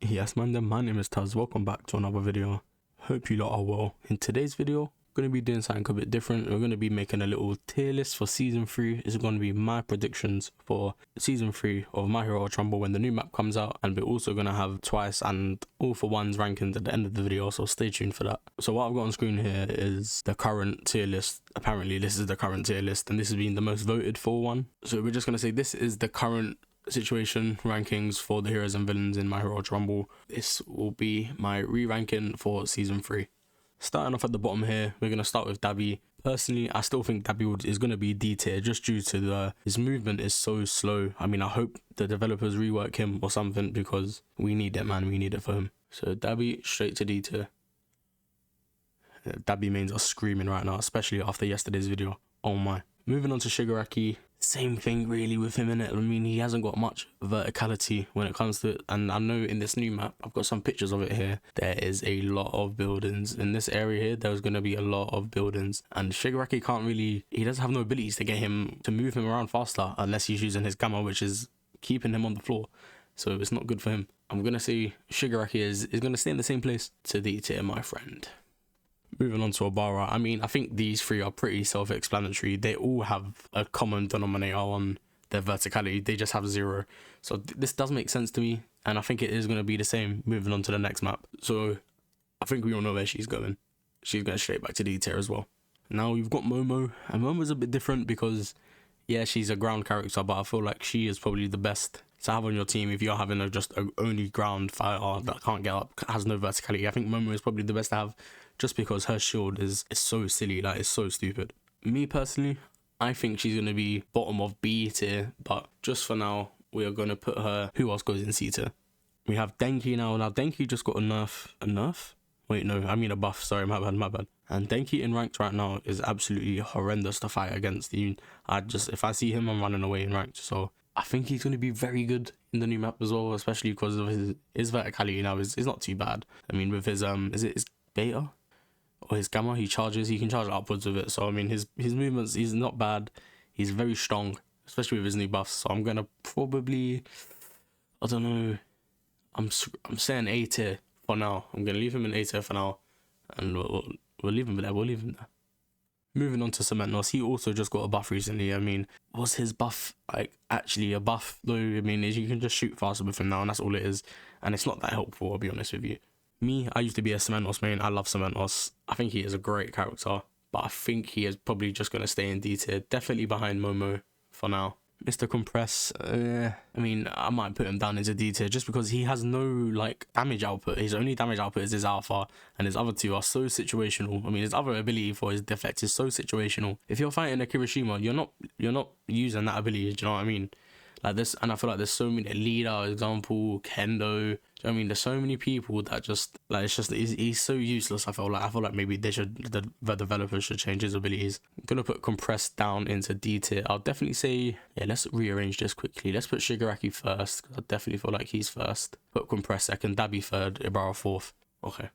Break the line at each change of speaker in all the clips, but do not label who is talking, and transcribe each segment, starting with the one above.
Yes man, my name is Taz. Welcome back to another video. Hope you lot are well. In today's video, we're going to be doing something a bit different. We're going to be making a little tier list for season 3. It's going to be my predictions for season 3 of My Hero Trumbull when the new map comes out, and we're also going to have twice and all for ones rankings at the end of the video, so stay tuned for that. So what I've got on screen here is the current tier list. Apparently this is the current tier list, and this has been the most voted for one. So we're just going to say this is the current situation rankings for the heroes and villains in My Hero Trumbull. This will be my re-ranking for season 3. Starting off at the bottom here, we're going to start with Dabi. Personally, I still think Dabi is going to be D tier just due to his movement is so slow. I mean, I hope the developers rework him or something because we need it, man. We need it for him. So Dabi straight to D tier. Dabi mains are screaming right now, especially after yesterday's video. Oh my. Moving on to Shigaraki, same thing really with him in it. I mean, he hasn't got much verticality when it comes to it, and I know in this new map, I've got some pictures of it here, there is a lot of buildings. In this area here, there's going to be a lot of buildings, and Shigaraki can't really, he doesn't have no abilities to get him, to move him around faster, unless he's using his gamma, which is keeping him on the floor, so it's not good for him. I'm going to say Shigaraki is going to stay in the same place. To D tier, my friend. Moving on to Obara, I mean, I think these three are pretty self-explanatory. They all have a common denominator on their verticality. They just have 0. So this does make sense to me, and I think it is going to be the same moving on to the next map. So I think we all know where she's going. She's going straight back to D tier as well. Now we've got Momo, and Momo's a bit different because, yeah, she's a ground character, but I feel like she is probably the best to have on your team if you're having just a only ground fighter that can't get up, has no verticality. I think Momo is probably the best to have, just because her shield is so silly, like it's so stupid. Me personally, I think she's going to be bottom of B tier, but just for now, we are going to put her, who else goes in C tier? We have Denki now. Now Denki just got a nerf? Wait, no, I mean a buff, sorry, my bad. And Denki in ranked right now is absolutely horrendous to fight against. If I see him, I'm running away in ranked, so I think he's going to be very good in the new map as well, especially because of his verticality now is not too bad. I mean, with his, is it his beta? Or his gamma, he can charge upwards with it. So, I mean, his movements, he's not bad. He's very strong, especially with his new buffs. So, I'm going to probably, I don't know, I'm saying A tier for now. I'm going to leave him in A tier for now. And we'll leave him there. Moving on to Cementos, he also just got a buff recently. I mean, was his buff like actually a buff though? I mean, you can just shoot faster with him now, and that's all it is. And it's not that helpful, I'll be honest with you. Me, I used to be a Cementos main. I love Cementos. I think he is a great character, but I think he is probably just going to stay in D tier. Definitely behind Momo for now. Mr. Compress, I mean, I might put him down into D tier just because he has no like damage output. His only damage output is his alpha, and his other two are so situational. I mean, his other ability for his defect is so situational. If you're fighting a Kirishima, you're not using that ability. Do you know what I mean? Like this, and I feel like there's so many leader, example, Kendo. I mean, there's so many people that just like he's so useless. I feel like maybe the developers should change his abilities. I'm gonna put Compressed down into D tier. I'll definitely say, yeah, let's rearrange this quickly. Let's put Shigaraki first because I definitely feel like he's first. Put Compressed second, Dabi third, Ibarra fourth. Okay.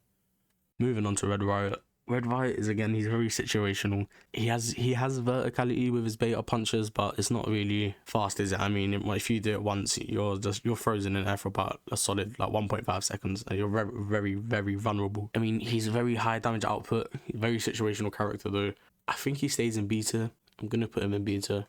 Moving on to Red Riot. Red Riot is, again, he's very situational. He has verticality with his beta punches, but it's not really fast, is it? I mean, if you do it once, you're frozen in air for about a solid like 1.5 seconds, and you're very, very, very vulnerable. I mean, he's a very high damage output, very situational character though. I think he stays in beta. I'm gonna put him in beta.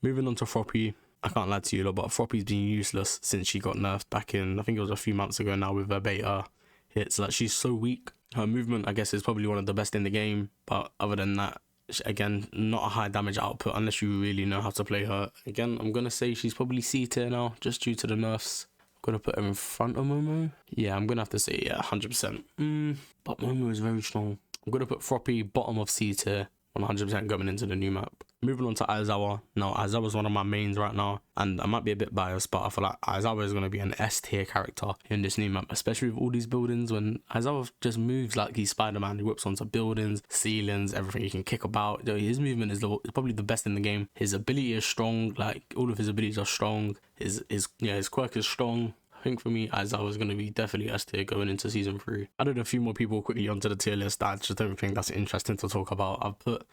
Moving on to Froppy. I can't lie to you, but Froppy's been useless since she got nerfed back in, I think it was a few months ago now with her beta hits. Like, she's so weak. Her movement, I guess, is probably one of the best in the game, but other than that, again, not a high damage output unless you really know how to play her. Again, I'm going to say she's probably C tier now, just due to the nerfs. I'm going to put her in front of Momo. Yeah, I'm going to have to say, yeah, 100%. But Momo is very strong. I'm going to put Froppy bottom of C tier, 100% going into the new map. Moving on to Aizawa. Now, Aizawa is one of my mains right now, and I might be a bit biased, but I feel like Aizawa is going to be an S tier character in this new map, especially with all these buildings. When Aizawa just moves like he's Spider-Man, he whips onto buildings, ceilings, everything. He can kick about. His movement is probably the best in the game. His ability is strong. Like, all of his abilities are strong. His quirk is strong. I think for me, Aizawa is going to be definitely S tier going into season 3. I added a few more people quickly onto the tier list that I just don't think that's interesting to talk about. I've put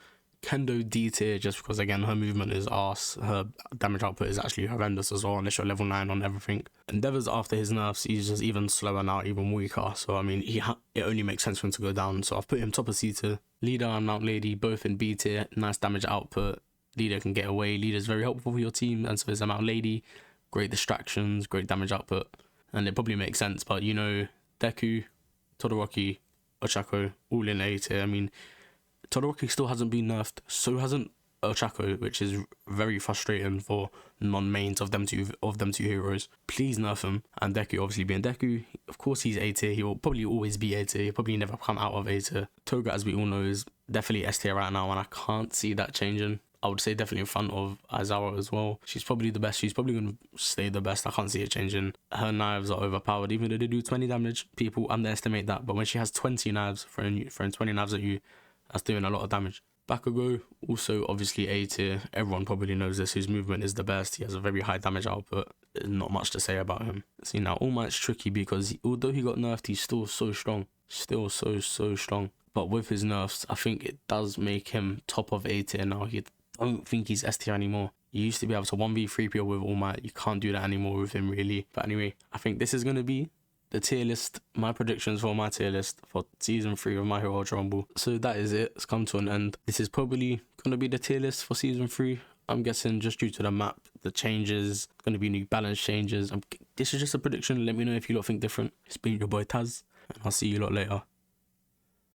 Kendo D tier, just because again her movement is arse, her damage output is actually horrendous as well unless you're level 9 on everything. Endeavors after his nerfs, he's just even slower now, even weaker, so I mean it only makes sense for him to go down, so I've put him top of C tier. Leader and Mount Lady both in B tier, nice damage output, Leader can get away, Leader's very helpful for your team, and so is Mount Lady, great distractions, great damage output, and it probably makes sense, but you know, Deku, Todoroki, Ochako, all in A tier. I mean, Todoroki still hasn't been nerfed, so hasn't Ochako, which is very frustrating for non-mains of them two heroes. Please nerf him. And Deku, obviously being Deku, of course he's A tier. He will probably always be A tier. He'll probably never come out of A tier. Toga, as we all know, is definitely S tier right now, and I can't see that changing. I would say definitely in front of Aizawa as well. She's probably the best. She's probably going to stay the best. I can't see it changing. Her knives are overpowered. Even though they do 20 damage, people underestimate that. But when she has 20 knives, throwing 20 knives at you, that's doing a lot of damage. Bakugo, also obviously A tier. Everyone probably knows this. His movement is the best. He has a very high damage output. There's not much to say about him. See, now All Might's tricky because although he got nerfed, he's still so strong. Still so strong. But with his nerfs, I think it does make him top of A tier now. I don't think he's S tier anymore. You used to be able to 1v3 people with All Might. You can't do that anymore with him, really. But anyway, I think this is going to be the tier list, my predictions for my tier list for season 3 of My Hero Ultra Rumble. So that is it. It's come to an end. This is probably going to be the tier list for season 3. I'm guessing just due to the map, the changes, going to be new balance changes. This is just a prediction. Let me know if you lot think different. It's been your boy Taz, and I'll see you lot later.